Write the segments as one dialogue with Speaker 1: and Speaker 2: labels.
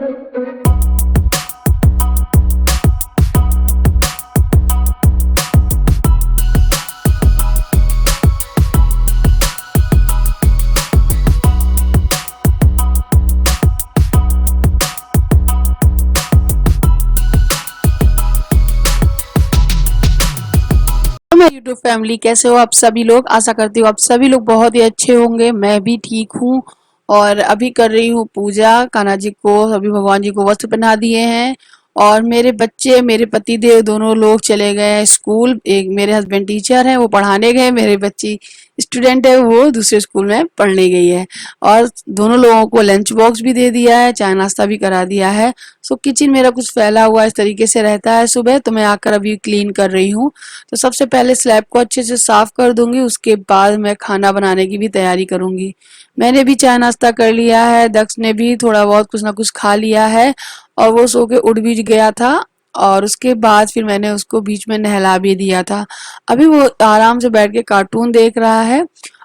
Speaker 1: मेरी YouTube family, कैसे हो आप सभी लोग। आशा करती हूँ आप सभी लोग बहुत ही अच्छे होंगे। मैं भी ठीक हूँ। और अभी कर रही हूँ पूजा। कान्हा जी को, सभी भगवान जी को वस्त्र पहना दिए हैं। और मेरे बच्चे, मेरे पति देव दोनों लोग चले गए हैं स्कूल। एक मेरे हस्बैंड टीचर हैं, वो पढ़ाने गए। मेरे बच्ची स्टूडेंट है, वो दूसरे स्कूल में पढ़ने गई है। और दोनों लोगों को लंच बॉक्स भी दे दिया है, चाय नाश्ता भी करा दिया है। सो किचन मेरा कुछ फैला हुआ इस तरीके से रहता है सुबह, तो मैं आकर अभी क्लीन कर रही हूँ। तो सबसे पहले स्लैब को अच्छे से साफ कर दूंगी, उसके बाद मैं खाना बनाने की भी तैयारी करूंगी। मैंने भी चाय नाश्ता कर लिया है, दक्ष ने भी थोड़ा बहुत कुछ ना कुछ खा लिया है। और वो सो के उठ भी गया था। और उसके बाद फिर मैंने उसको बीच में नहला भी दिया था। अभी वो आराम से बैठ के कार्टून देख रहा है।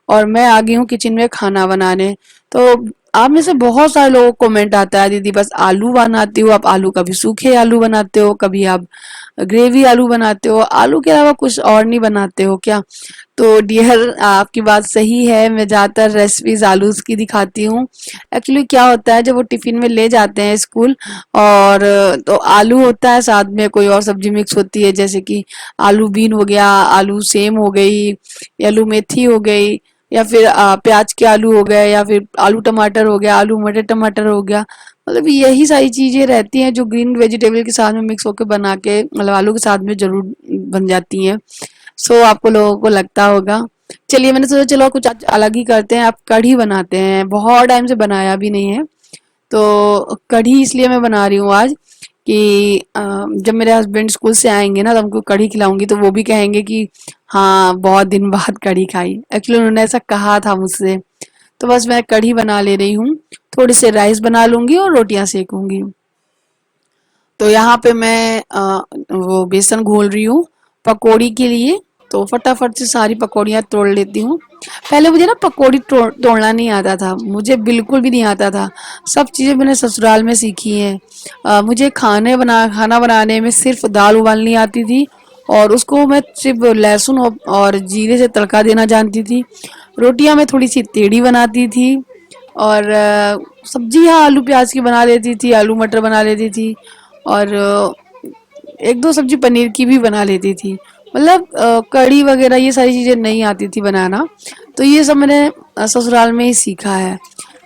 Speaker 1: और मैं आ गई हूँ किचन में खाना बनाने। तो आप में से बहुत सारे लोगों को कमेंट आता है, दीदी बस आलू बनाती हो आप। आलू कभी सूखे आलू बनाते हो, कभी आप ग्रेवी आलू बनाते हो, आलू के अलावा कुछ और नहीं बनाते हो क्या। तो डियर, आपकी बात सही है, मैं ज़्यादातर रेसिपीज आलू की दिखाती हूँ। एक्चुअली क्या होता है, जब वो टिफिन में ले जाते हैं स्कूल, और तो आलू होता है, साथ में कोई और सब्जी मिक्स होती है, जैसे कि आलू बीन हो गया, आलू सेम हो गई, आलू मेथी हो गई, या फिर प्याज के आलू हो गए, या फिर आलू टमाटर हो गया, आलू मटर टमाटर हो गया। मतलब यही सारी चीजें रहती हैं जो ग्रीन वेजिटेबल के साथ में मिक्स होकर बना के, मतलब आलू के साथ में जरूर बन जाती हैं। सो आपको लोगों को लगता होगा। चलिए, मैंने सोचा चलो कुछ आज अलग ही करते हैं। आप कढ़ी बनाते हैं, बहुत टाइम से बनाया भी नहीं है। तो कढ़ी इसलिए मैं बना रही हूँ आज कि जब मेरे हस्बैंड स्कूल से आएंगे ना, तो हमको कढ़ी खिलाऊंगी, तो वो भी कहेंगे कि हाँ, बहुत दिन बाद कढ़ी खाई। एक्चुअली उन्होंने ऐसा कहा था मुझसे। तो बस मैं कढ़ी बना ले रही हूँ। थोड़ी से राइस बना लूंगी और रोटियां सेकूंगी। तो यहाँ पे मैं वो बेसन घोल रही हूँ पकौड़ी के लिए। तो फटाफट से सारी पकौड़ियाँ तोड़ लेती हूँ। पहले मुझे ना पकौड़ी तोड़ना नहीं आता था, मुझे बिल्कुल भी नहीं आता था। सब चीज़ें मैंने ससुराल में सीखी हैं। मुझे खाना बनाने में सिर्फ दाल उबालनी आती थी। और उसको मैं सिर्फ लहसुन और जीरे से तड़का देना जानती थी। रोटियां मैं थोड़ी सी टेढ़ी बनाती थी। और सब्जियां आलू प्याज की बना लेती थी, आलू मटर बना लेती थी। और एक दो सब्जी पनीर की भी बना लेती थी। मतलब कढ़ी वगैरह ये सारी चीज़ें नहीं आती थी बनाना। तो ये सब मैंने ससुराल में ही सीखा है।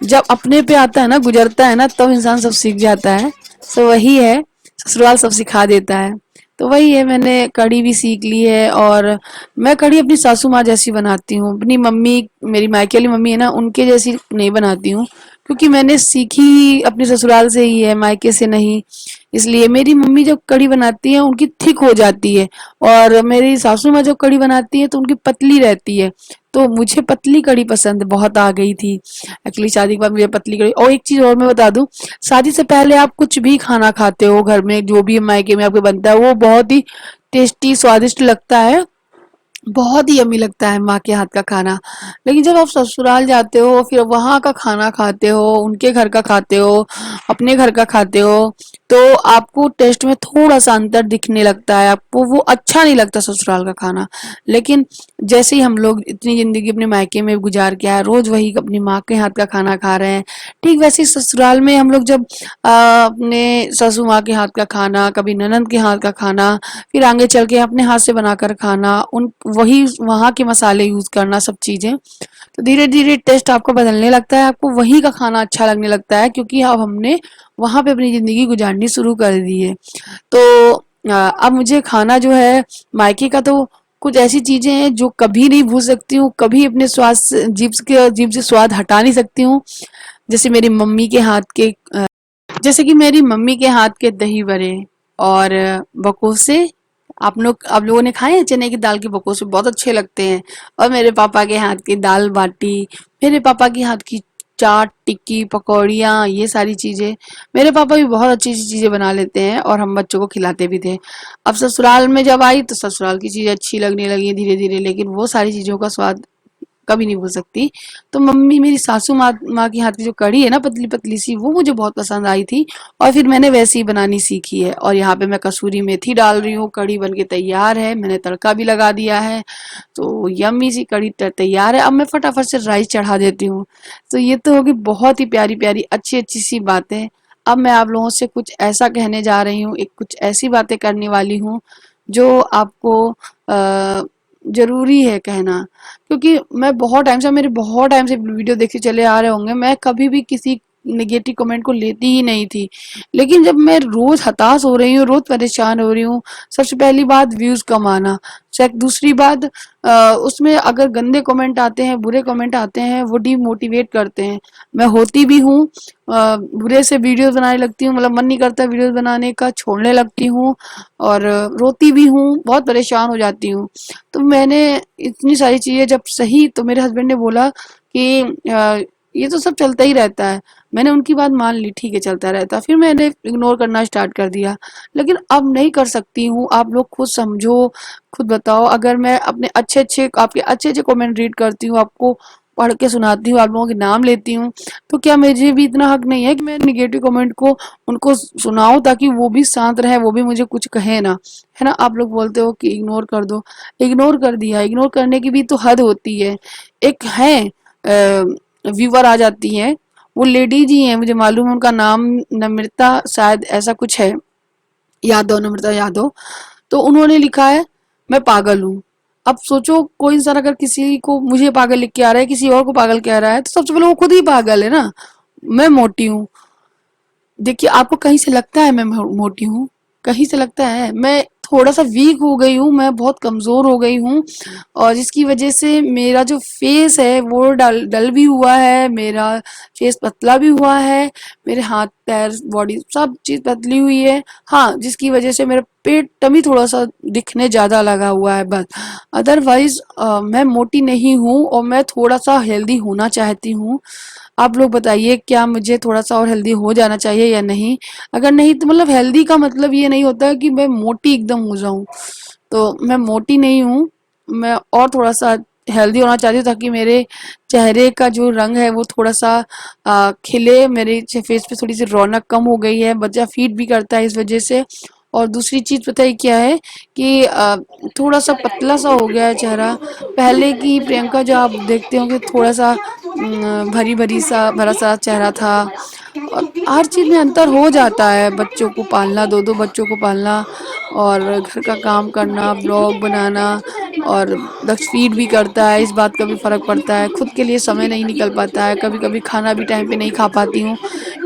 Speaker 1: जब अपने पे आता है ना, गुजरता है ना, तब इंसान सब सीख जाता है। सो वही है, ससुराल सब सिखा देता है। तो वही है, मैंने कढ़ी भी सीख ली है। और मैं कढ़ी अपनी सासू माँ जैसी बनाती हूँ। अपनी मम्मी, मेरी मायके वाली मम्मी है ना, उनके जैसी नहीं बनाती हूँ। क्योंकि मैंने सीखी अपने ससुराल से ही है, मायके से नहीं। इसलिए मेरी मम्मी जब कढ़ी बनाती है उनकी थिक हो जाती है। और मेरी सासू माँ जब कढ़ी बनाती है तो उनकी पतली रहती है। तो मुझे पतली कढ़ी पसंद बहुत आ गई थी। एक्चुअली शादी के बाद मुझे पतली कढ़ी। और एक चीज और मैं बता दूं, शादी से पहले आप कुछ भी खाना खाते हो घर में, जो भी मायके में आपके बनता है, वो बहुत ही टेस्टी स्वादिष्ट लगता है। बहुत ही यम्मी लगता है माँ के हाथ का खाना। लेकिन जब आप ससुराल जाते हो, फिर वहाँ का खाना खाते हो, उनके घर का खाते हो, अपने घर का खाते हो, तो आपको टेस्ट में थोड़ा सा अंतर दिखने लगता है। आपको वो अच्छा नहीं लगता ससुराल का खाना। लेकिन जैसे ही हम लोग इतनी जिंदगी अपने मायके में गुजार के आए, रोज वही अपनी माँ के हाथ का खाना खा रहे हैं, ठीक वैसे ही ससुराल में हम लोग जब अपने ससु माँ के हाथ का खाना, कभी ननद के हाथ का खाना, फिर आगे चल के अपने हाथ से बनाकर खाना, उन वही वहाँ के मसाले यूज करना, सब चीजें, तो धीरे धीरे टेस्ट आपका बदलने लगता है। आपको वहीं का खाना अच्छा लगने लगता है, क्योंकि अब हमने वहां पे अपनी जिंदगी गुजारनी शुरू कर दी है। तो अब मुझे खाना जो है मायके का, तो कुछ ऐसी चीजें हैं जो कभी नहीं भूल सकती हूँ, कभी अपने स्वाद से, जीभ से स्वाद हटा नहीं सकती हूँ। जैसे मेरी मम्मी के हाथ के जैसे कि मेरी मम्मी के हाथ के दही बड़े और बकोसे। आप लोगों ने खाए हैं, चने की दाल के बकोसे बहुत अच्छे लगते हैं। और मेरे पापा के हाथ की दाल बाटी, मेरे पापा के हाथ की चाट, टिक्की, पकौड़ियाँ, ये सारी चीजें। मेरे पापा भी बहुत अच्छी अच्छी चीजें बना लेते हैं, और हम बच्चों को खिलाते भी थे। अब ससुराल में जब आई तो ससुराल की चीजें अच्छी लगने लगी धीरे धीरे, लेकिन वो सारी चीजों का स्वाद कभी नहीं भूल सकती। तो मम्मी मेरी सासू माँ की हाथ की जो कढ़ी है ना, पतली पतली सी, वो मुझे बहुत पसंद आई थी और फिर मैंने वैसे ही बनानी सीखी है। और यहाँ पे मैं कसूरी मेथी डाल रही हूँ, कढ़ी बन के तैयार है, मैंने तड़का भी लगा दिया है। तो यम्मी सी कढ़ी तैयार है। अब मैं फटाफट से राइस चढ़ा देती हूँ। तो ये तो होगी बहुत ही प्यारी प्यारी अच्छी अच्छी सी बातें। अब मैं आप लोगों से कुछ ऐसा कहने जा रही हूँ, एक कुछ ऐसी बातें करने वाली हूँ जो आपको जरूरी है कहना। क्योंकि मैं बहुत टाइम से, मेरे बहुत टाइम से वीडियो देखते चले आ रहे होंगे, मैं कभी भी किसी नेगेटिव कमेंट को लेती ही नहीं थी। लेकिन जब मैं रोज हताश हो रही हूँ, रोज परेशान हो रही हूँ, सबसे पहली बात व्यूज कम आना, दूसरी बात उसमें अगर गंदे कमेंट आते हैं, बुरे कमेंट आते हैं, वो डिमोटिवेट करते हैं। मैं होती भी हूँ बुरे से वीडियोस बनाने लगती हूँ, मतलब मन नहीं करता वीडियोस बनाने का, छोड़ने लगती हूँ और रोती भी हूँ, बहुत परेशान हो जाती हूँ। तो मैंने इतनी सारी चीजें जब सही, तो मेरे हस्बैंड ने बोला कि ये तो सब चलता ही रहता है। मैंने उनकी बात मान ली, ठीक है चलता रहता है। फिर मैंने इग्नोर करना स्टार्ट कर दिया। लेकिन अब नहीं कर सकती हूँ, आप लोग खुद समझो, खुद बताओ। अगर मैं अपने अच्छे अच्छे, आपके अच्छे अच्छे कमेंट रीड करती हूँ, आपको पढ़ के सुनाती हूँ, आप लोगों के नाम लेती हूँ, तो क्या मुझे भी इतना हक नहीं है कि मैं निगेटिव कमेंट को उनको सुनाऊं, ताकि वो भी शांत रहे, वो भी मुझे कुछ कहे ना, है ना। आप लोग बोलते हो कि इग्नोर कर दो, इग्नोर कर दिया। इग्नोर करने की भी तो हद होती है। एक है व्यूवर आ जाती है, वो लेडीज ही है, मुझे मालूम है उनका नाम नम्रता शायद ऐसा कुछ है, यादव, नम्रता यादव। तो उन्होंने लिखा है मैं पागल हूँ। अब सोचो, कोई इंसान अगर किसी को, मुझे पागल लिख के आ रहा है, किसी और को पागल कह रहा है, तो सबसे पहले वो खुद ही पागल है ना। मैं मोटी हूँ, देखिए आपको कहीं से लगता है मैं मोटी हूँ? कहीं से लगता है? मैं थोड़ा सा वीक हो गई हूँ, मैं बहुत कमजोर हो गई हूँ, और जिसकी वजह से मेरा जो फेस है वो डल डल भी हुआ है, मेरा फेस पतला भी हुआ है, मेरे हाथ पैर बॉडी सब चीज पतली हुई है। हाँ, जिसकी वजह से मेरा पेट टमी थोड़ा सा दिखने ज्यादा लगा हुआ है बस। अदरवाइज मैं मोटी नहीं हूँ और मैं थोड़ा सा हेल्दी होना चाहती हूँ। आप लोग बताइए, क्या मुझे थोड़ा सा और हेल्दी हो जाना चाहिए या नहीं? अगर नहीं तो मतलब हेल्दी का मतलब ये नहीं होता कि मैं मोटी एकदम हो जाऊं। तो मैं मोटी नहीं हूँ, मैं और थोड़ा सा हेल्दी होना चाहती हूँ, ताकि मेरे चेहरे का जो रंग है वो थोड़ा सा खिले, मेरे फेस पे थोड़ी सी रौनक कम हो गई है, बच्चा फीड भी करता है इस वजह से। और दूसरी चीज पता है क्या है कि थोड़ा सा पतला सा हो गया है चेहरा। पहले की प्रियंका जो आप देखते होंगे, थोड़ा सा भरी भरी सा भरा सा चेहरा था। और हर चीज में अंतर हो जाता है, बच्चों को पालना, दो दो बच्चों को पालना, और घर का काम करना, ब्लॉग बनाना, और दक्ष फीड भी करता है, इस बात का भी फर्क पड़ता है। खुद के लिए समय नहीं निकल पाता है, कभी कभी खाना भी टाइम पे नहीं खा पाती हूँ।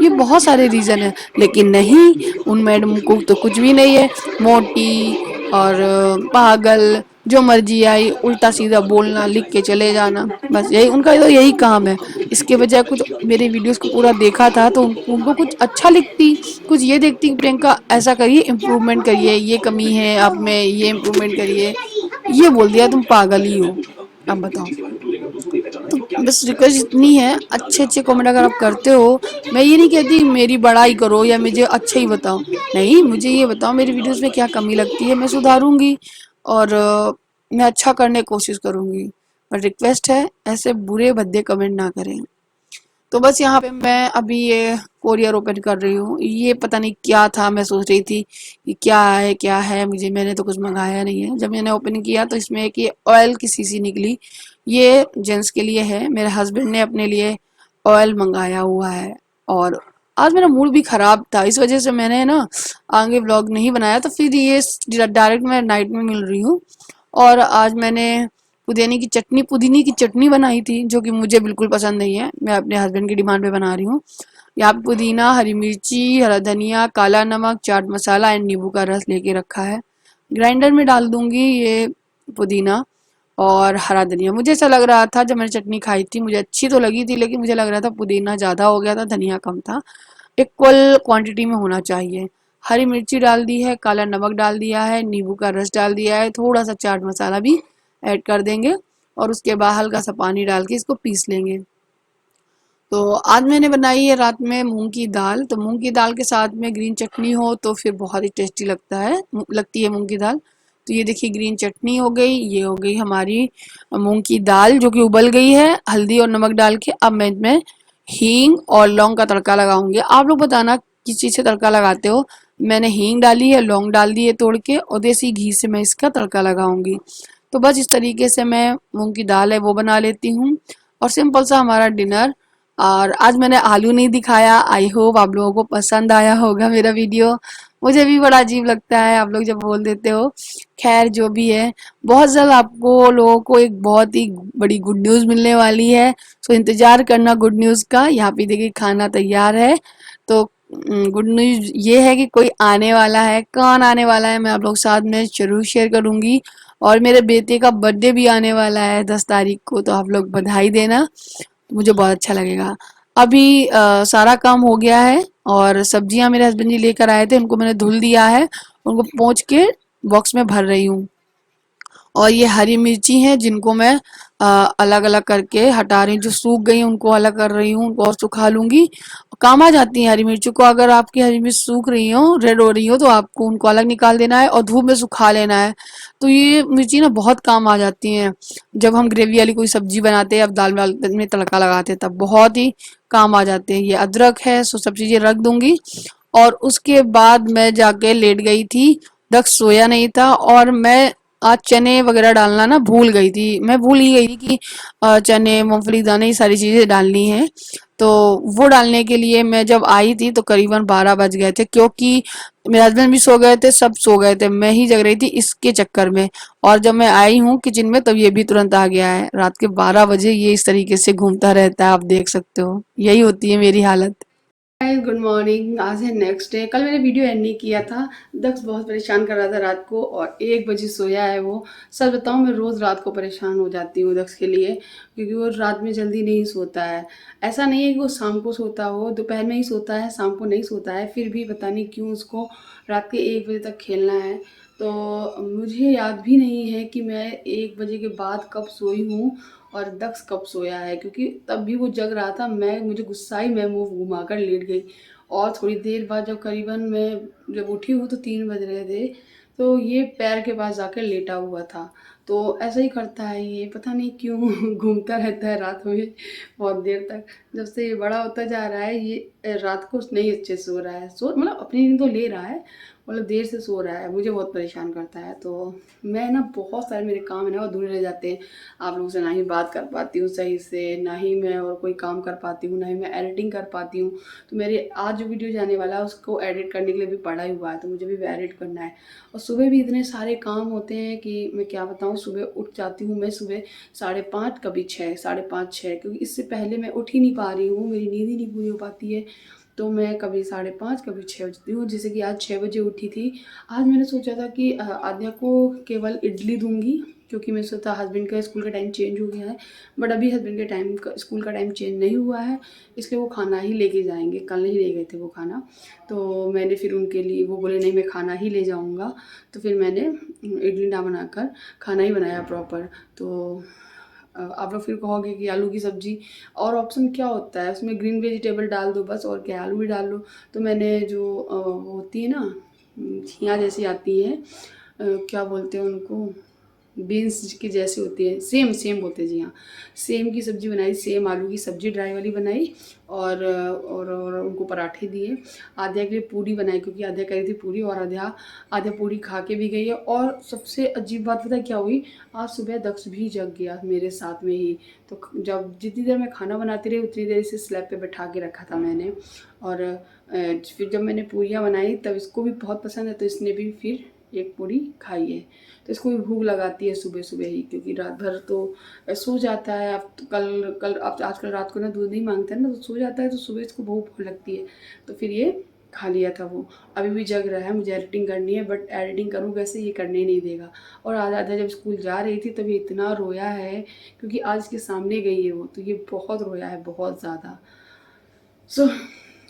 Speaker 1: ये बहुत सारे रीजन है। लेकिन नहीं, उन मैडम को तो कुछ भी नहीं है, मोटी और पागल, जो मर्जी आई उल्टा सीधा बोलना, लिख के चले जाना, बस यही उनका तो यही काम है। इसके बजाय कुछ मेरे वीडियोस को पूरा देखा था तो उनको कुछ अच्छा लिखती, कुछ ये देखती कि प्रियंका ऐसा करिए, इम्प्रूवमेंट करिए, ये कमी है आप में, ये इम्प्रूवमेंट करिए। ये बोल दिया तुम पागल ही हो। अब बताओ। तो बस रिक्वेस्ट इतनी है, अच्छे अच्छे कमेंट अगर आप करते हो, मैं ये नहीं कहती मेरी बड़ाई करो या मुझे अच्छा ही बताओ, नहीं, मुझे ये बताओ मेरी वीडियोस में क्या कमी लगती है, मैं सुधारूंगी और मैं अच्छा करने की कोशिश करूंगी। पर रिक्वेस्ट है, ऐसे बुरे भद्दे कमेंट ना करें। तो बस यहाँ पे मैं अभी ये कोरियर ओपन कर रही हूँ। ये पता नहीं क्या था, मैं सोच रही थी कि क्या है, मुझे, मैंने तो कुछ मंगाया नहीं है। जब मैंने ओपन किया तो इसमें एक ये ऑयल की शीशी निकली। ये जेंट्स के लिए है, मेरे हस्बैंड ने अपने लिए ऑयल मंगाया हुआ है। और आज मेरा मूड भी खराब था, इस वजह से मैंने ना आगे व्लॉग नहीं बनाया। तो फिर ये डायरेक्ट मैं नाइट में मिल रही हूँ। और आज मैंने पुदीने की चटनी बनाई थी, जो कि मुझे बिल्कुल पसंद नहीं है, मैं अपने हस्बैंड की डिमांड पे बना रही हूँ। यहाँ पे पुदीना, हरी मिर्ची, हरा धनिया, काला नमक, चाट मसाला एंड नींबू का रस लेके रखा है। ग्राइंडर में डाल दूंगी ये पुदीना और हरा धनिया। मुझे ऐसा लग रहा था, जब मैंने चटनी खाई थी मुझे अच्छी तो लगी थी, लेकिन मुझे लग रहा था पुदीना ज्यादा हो गया था, धनिया कम था। इक्वल क्वांटिटी में होना चाहिए। हरी मिर्ची डाल दी है, काला नमक डाल दिया है, नींबू का रस डाल दिया है, थोड़ा सा चाट मसाला भी ऐड कर देंगे, और उसके बाद हल्का सा पानी डाल के इसको पीस लेंगे। तो आज मैंने बनाई है रात में मूंग की दाल। तो मूंग की दाल के साथ में ग्रीन चटनी हो तो फिर बहुत ही टेस्टी लगती है मूंग की दाल। तो ये देखिए ग्रीन चटनी हो गई, ये हो गई हमारी मूंग की दाल जो कि उबल गई है हल्दी और नमक डाल के। अब मैं इसमें हींग और लौंग का तड़का लगाऊंगी। आप लोग बताना किस चीज़ से तड़का लगाते हो। मैंने हींग डाली है, लौंग डाल दी है तोड़ के, और देसी घी से मैं इसका तड़का लगाऊंगी। तो बस इस तरीके से मैं मूंग की दाल है वो बना लेती हूँ, और सिंपल सा हमारा डिनर। और आज मैंने आलू नहीं दिखाया, आई होप आप लोगों को पसंद आया होगा मेरा वीडियो। मुझे भी बड़ा अजीब लगता है आप लोग जब बोल देते हो। खैर जो भी है, बहुत जल्द आपको लोगों को एक बहुत ही बड़ी गुड न्यूज़ मिलने वाली है। सो इंतजार करना गुड न्यूज़ का। यहाँ पे देखिए खाना तैयार है। तो गुड न्यूज़ ये है कि कोई आने वाला है। कौन आने वाला है मैं आप लोग साथ में जरूर शेयर करूंगी। और मेरे बेटे का बर्थडे भी आने वाला है 10 तारीख को, तो आप लोग बधाई देना, मुझे बहुत अच्छा लगेगा। अभी सारा काम हो गया है, और सब्जियां मेरे हस्बैंड जी लेकर आए थे, उनको मैंने धुल दिया है, उनको पोंछ के बॉक्स में भर रही हूँ। और ये हरी मिर्ची हैं जिनको मैं अलग अलग करके हटा रही हूँ, जो सूख गई हैं उनको अलग कर रही हूँ, उनको और सुखा लूंगी। काम आ जाती है हरी मिर्ची को। अगर आपकी हरी मिर्च सूख रही हो, रेड हो रही हो, तो आपको उनको अलग निकाल देना है और धूप में सुखा लेना है। तो ये मिर्ची ना बहुत काम आ जाती हैं। जब हम ग्रेवी वाली कोई सब्जी बनाते हैं, अब दाल वाल में तड़का लगाते हैं, तब बहुत ही काम आ जाते हैं। ये अदरक है, सो सब चीजें रख दूंगी। और उसके बाद मैं जाके लेट गई थी। दक्ष सोया नहीं था, और मैं आज चने वगैरह डालना ना भूल गई थी। मैं भूल ही गई थी कि चने, मूंगफली, दाने, ये सारी चीजें डालनी है। तो वो डालने के लिए मैं जब आई थी तो करीबन 12 बज गए थे, क्योंकि मेरे हस्बैंड भी सो गए थे, सब सो गए थे, मैं ही जग रही थी इसके चक्कर में। और जब मैं आई हूँ किचन में, तब ये भी तुरंत आ गया है। रात के 12 बजे ये इस तरीके से घूमता रहता है, आप देख सकते हो। यही होती है मेरी हालत। Hi good morning. आज है नेक्स्ट डे। कल मैंने वीडियो एंड नहीं किया था। दक्ष बहुत परेशान कर रहा था रात को, और 1 बजे सोया है वो। सच बताऊं, मैं रोज़ रात को परेशान हो जाती हूँ दक्ष के लिए, क्योंकि वो रात में जल्दी नहीं सोता है। ऐसा नहीं है कि वो शाम को सोता हो, दोपहर में ही सोता है, शाम को नहीं सोता है, फिर भी पता नहीं क्यों उसको रात के 1 बजे तक खेलना है। तो मुझे याद भी नहीं है कि मैं 1 बजे के बाद कब सोई हूँ और दक्ष कब सोया है, क्योंकि तब भी वो जग रहा था। मुझे गुस्सा ही, मैं मुंह घुमाकर लेट गई। और थोड़ी देर बाद जब करीबन मैं जब उठी हूँ तो 3 बज रहे थे, तो ये पैर के पास जाकर लेटा हुआ था। तो ऐसा ही करता है ये, पता नहीं क्यों घूमता रहता है रात में बहुत देर तक। जब से ये बड़ा होता जा रहा है, ये रात को नहीं अच्छे से सो रहा है। सो मतलब अपनी नींद तो ले रहा है, मतलब देर से सो रहा है, मुझे बहुत परेशान करता है। तो मैं ना, बहुत सारे मेरे काम है ना वो अधूरे रह जाते हैं। आप लोगों से ना ही बात कर पाती हूँ सही से, ना ही मैं और कोई काम कर पाती हूँ, ना ही मैं एडिटिंग कर पाती हूँ। तो मेरे आज जो वीडियो जाने वाला है उसको एडिट करने के लिए भी पड़ा ही हुआ है, तो मुझे भी एडिट करना है। और सुबह भी इतने सारे काम होते हैं कि मैं क्या बताऊँ। सुबह उठ जाती हूँ मैं सुबह 5:30, कभी 6, 5:30, 6, क्योंकि इससे पहले मैं उठ ही नहीं पा रही हूँ, मेरी नींद ही नहीं पूरी हो पाती है। तो मैं कभी 5:30, कभी 6 बजती हूँ। जैसे कि आज 6 बजे उठी थी। आज मैंने सोचा था कि आद्या को केवल इडली दूंगी, क्योंकि मैं सोचा हस्बैंड का स्कूल का टाइम चेंज हो गया है। बट अभी हस्बैंड के टाइम का, स्कूल का टाइम चेंज नहीं हुआ है, इसलिए वो खाना ही लेके जाएंगे। कल नहीं ले गए थे वो खाना, तो मैंने फिर उनके लिए, वो बोले नहीं मैं खाना ही ले जाऊंगा, तो फिर मैंने इडली ना बनाकर खाना ही बनाया प्रॉपर। तो आप लोग फिर कहोगे कि आलू की सब्ज़ी और ऑप्शन क्या होता है उसमें, ग्रीन वेजिटेबल डाल दो बस, और क्या, आलू भी डाल लो। तो मैंने जो वो होती है ना, झियाँ जैसी आती हैं, क्या बोलते हैं उनको, बीन्स की जैसी होती है, सेम सेम बोलते हैं जी हाँ। सेम की सब्ज़ी बनाई, सेम आलू की सब्ज़ी ड्राई वाली बनाई। और उनको पराठे दिए। आध्या के लिए पूरी बनाई, क्योंकि आध्या कह रही थी पूरी, और आध्या पूरी खा के भी गई है। और सबसे अजीब बात पता है क्या हुई, आज सुबह दक्ष भी जग गया मेरे साथ में ही। तो जब जितनी देर मैं खाना बनाती रही उतनी देर इसे स्लैब पे बैठा के रखा था मैंने। और फिर जब मैंने पूरियाँ बनाई तब इसको भी बहुत पसंद है, तो इसने भी फिर एक पूरी खाई है। तो इसको भी भूख लगाती है सुबह सुबह ही, क्योंकि रात भर तो सो जाता है। अब तो कल कल अब आजकल रात को ना दूध नहीं मांगता है ना, तो सो जाता है, तो सुबह इसको भूख लगती है। तो फिर ये खा लिया था वो। अभी भी जग रहा है, मुझे एडिटिंग करनी है, बट एडिटिंग करूँ कैसे, ये करने ही नहीं देगा। और आज आधा जब स्कूल जा रही थी तब ये इतना रोया है, क्योंकि आज इसके सामने गई है वो, तो ये बहुत रोया है, बहुत ज़्यादा। सो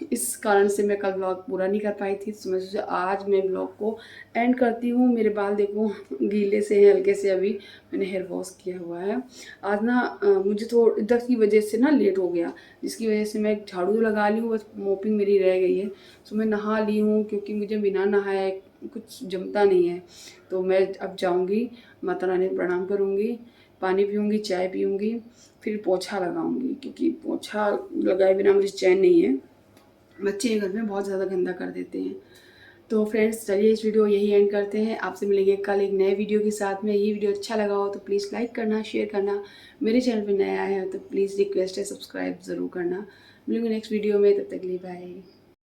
Speaker 1: इस कारण से मैं कल व्लॉग पूरा नहीं कर पाई थी, तो मैं सोचा आज मैं व्लॉग को एंड करती हूँ। मेरे बाल देखो गीले से हैं हल्के से, अभी मैंने हेयर वॉश किया हुआ है। आज ना मुझे थोड़ा इधर की वजह से ना लेट हो गया, जिसकी वजह से मैं झाड़ू तो लगा ली हूँ, बस मोपिंग मेरी रह गई है। तो मैं नहा ली हूँ, क्योंकि मुझे बिना नहाए कुछ जमता नहीं है। तो मैं अब जाऊँगी, माता रानी को प्रणाम करूँगी, पानी पीऊँगी, चाय पीऊँगी, फिर पोछा लगाऊँगी, क्योंकि पोछा लगाए बिना मुझे चैन नहीं है। बच्चे घर में बहुत ज़्यादा गंदा कर देते हैं। तो फ्रेंड्स चलिए इस वीडियो यही एंड करते हैं। आपसे मिलेंगे कल एक नए वीडियो के साथ में। ये वीडियो अच्छा लगा हो तो प्लीज़ लाइक करना, शेयर करना। मेरे चैनल पे नया आया है तो प्लीज़ रिक्वेस्ट है सब्सक्राइब ज़रूर करना। मिलूंगे नेक्स्ट वीडियो में, तब तक के लिए बाय।